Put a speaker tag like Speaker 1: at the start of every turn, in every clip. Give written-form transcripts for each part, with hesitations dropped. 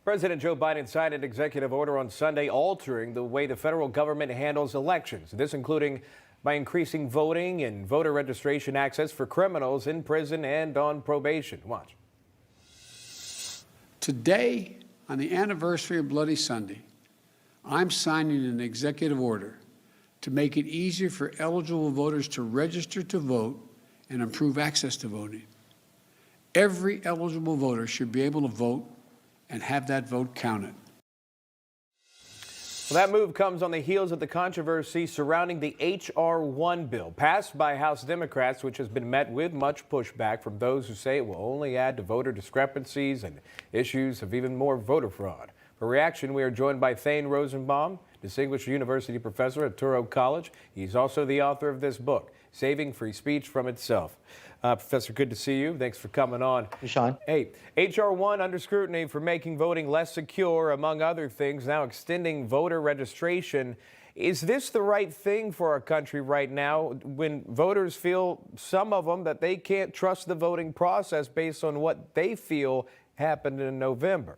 Speaker 1: President Joe Biden signed an executive order on Sunday altering the way the federal government handles elections. This including by increasing voting and voter registration access for criminals in prison and on probation. Watch.
Speaker 2: Today, on the anniversary of Bloody Sunday, I'm signing an executive order to make it easier for eligible voters to register to vote and improve access to voting. Every eligible voter should be able to vote and have that vote counted.
Speaker 1: Well, that move comes on the heels of the controversy surrounding the H.R. 1 bill passed by House Democrats, which has been met with much pushback from those who say it will only add to voter discrepancies and issues of even more voter fraud. For reaction, we are joined by Thane Rosenbaum, distinguished university professor at Touro College. He's also the author of this book, Saving Free Speech from Itself. Professor, good to see you. Thanks for coming on.
Speaker 3: Hey, Sean.
Speaker 1: Hey, H.R. 1 under scrutiny for making voting less secure, among other things, now extending voter registration. Is this the right thing for our country right now when voters feel, some of them, that they can't trust the voting process based on what they feel happened in November?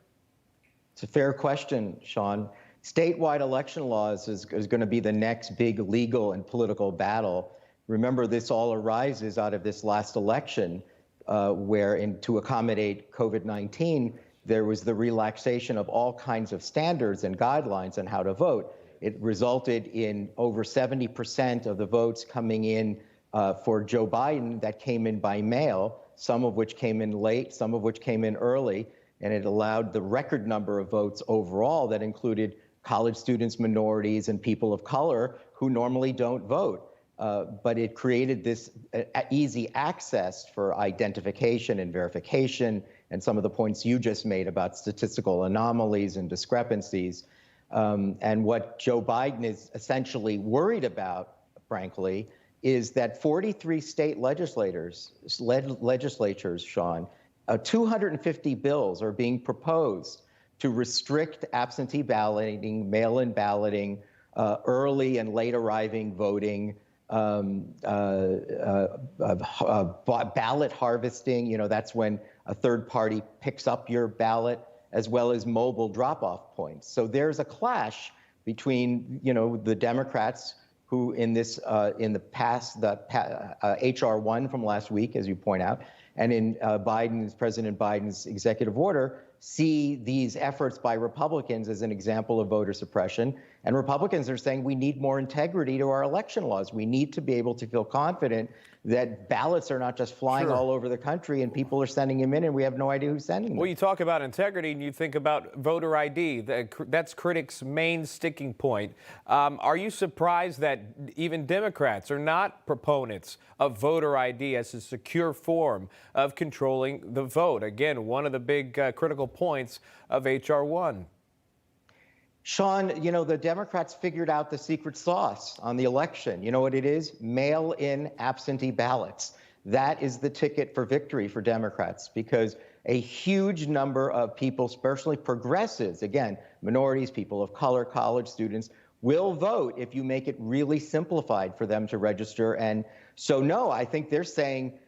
Speaker 3: It's a fair question, Sean. Statewide election laws is going to be the next big legal and political battle. Remember, this all arises out of this last election where, to accommodate COVID-19, there was the relaxation of all kinds of standards and guidelines on how to vote. It resulted in over 70% of the votes coming in for Joe Biden that came in by mail, some of which came in late, some of which came in early, and it allowed the record number of votes overall that included college students, minorities, and people of color who normally don't vote. But it created this easy access for identification and verification, and some of the points you just made about statistical anomalies and discrepancies. And what Joe Biden is essentially worried about, frankly, is that 43 state legislatures, Sean, 250 bills are being proposed to restrict absentee balloting, mail-in balloting, early and late arriving voting, ballot harvesting, that's when a third party picks up your ballot, as well as mobile drop-off points. So there's a clash between, the Democrats who in this, in the past, H.R. 1 from last week, as you point out, and in President Biden's executive order, see these efforts by Republicans as an example of voter suppression. And Republicans are saying we need more integrity to our election laws. We need to be able to feel confident that ballots are not just flying all over the country and people are sending them in and we have no idea who's sending them.
Speaker 1: Well, you talk about integrity and you think about voter ID. That's critics' main sticking point. Are you surprised that even Democrats are not proponents of voter ID as a secure form of controlling the vote? Again, one of the big critical points of H.R. 1.
Speaker 3: Sean, the Democrats figured out the secret sauce on the election. You know what it is? Mail-in absentee ballots. That is the ticket for victory for Democrats, because a huge number of people, especially progressives, again, minorities, people of color, college students, will vote if you make it really simplified for them to register. And so, no, I think they're saying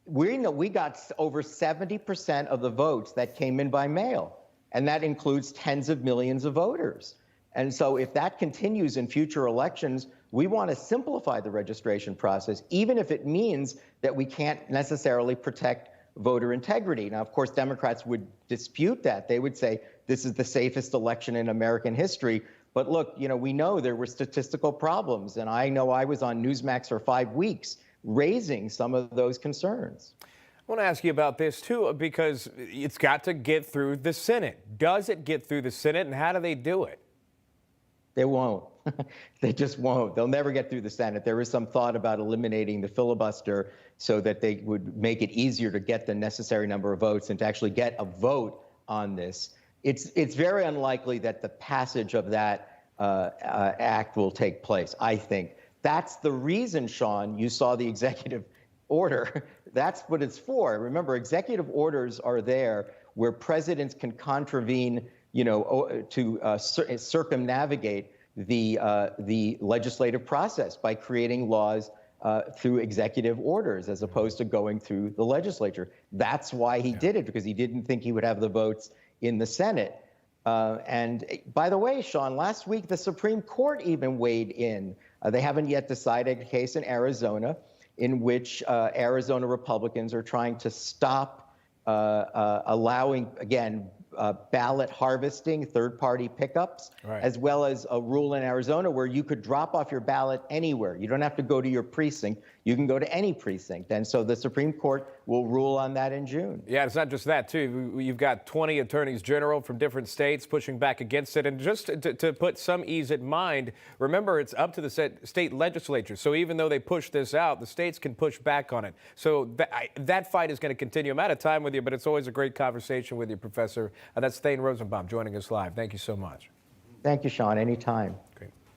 Speaker 3: we got over 70% of the votes that came in by mail. And that includes tens of millions of voters. And so if that continues in future elections, we want to simplify the registration process, even if it means that we can't necessarily protect voter integrity. Now, of course, Democrats would dispute that. They would say this is the safest election in American history. But look, we know there were statistical problems. And I know I was on Newsmax for 5 weeks raising some of those concerns.
Speaker 1: I want to ask you about this, too, because it's got to get through the Senate. Does it get through the Senate, and how do they do it?
Speaker 3: They won't. They just won't. They'll never get through the Senate. There is some thought about eliminating the filibuster so that they would make it easier to get the necessary number of votes and to actually get a vote on this. It's very unlikely that the passage of that act will take place, I think. That's the reason, Sean, you saw the executive order. That's what it's for. Remember, executive orders are there where presidents can contravene, to circumnavigate the legislative process by creating laws through executive orders as opposed to going through the legislature. That's why he did it, because he didn't think he would have the votes in the Senate. And by the way, Sean, last week the Supreme Court even weighed in. They haven't yet decided a case in Arizona in which Arizona Republicans are trying to stop allowing, again, ballot harvesting, third-party pickups,
Speaker 1: Right.
Speaker 3: as well as a rule in Arizona where you could drop off your ballot anywhere. You don't have to go to your precinct. You can go to any precinct. And so the Supreme Court will rule on that in June.
Speaker 1: Yeah, it's not just that, too. You've got 20 attorneys general from different states pushing back against it. And just to put some ease at mind, remember, it's up to the state legislature. So even though they push this out, the states can push back on it. So that fight is going to continue. I'm out of time with you, but it's always a great conversation with you, Professor. That's Thane Rosenbaum joining us live. Thank you so much.
Speaker 3: Thank you, Sean. Anytime.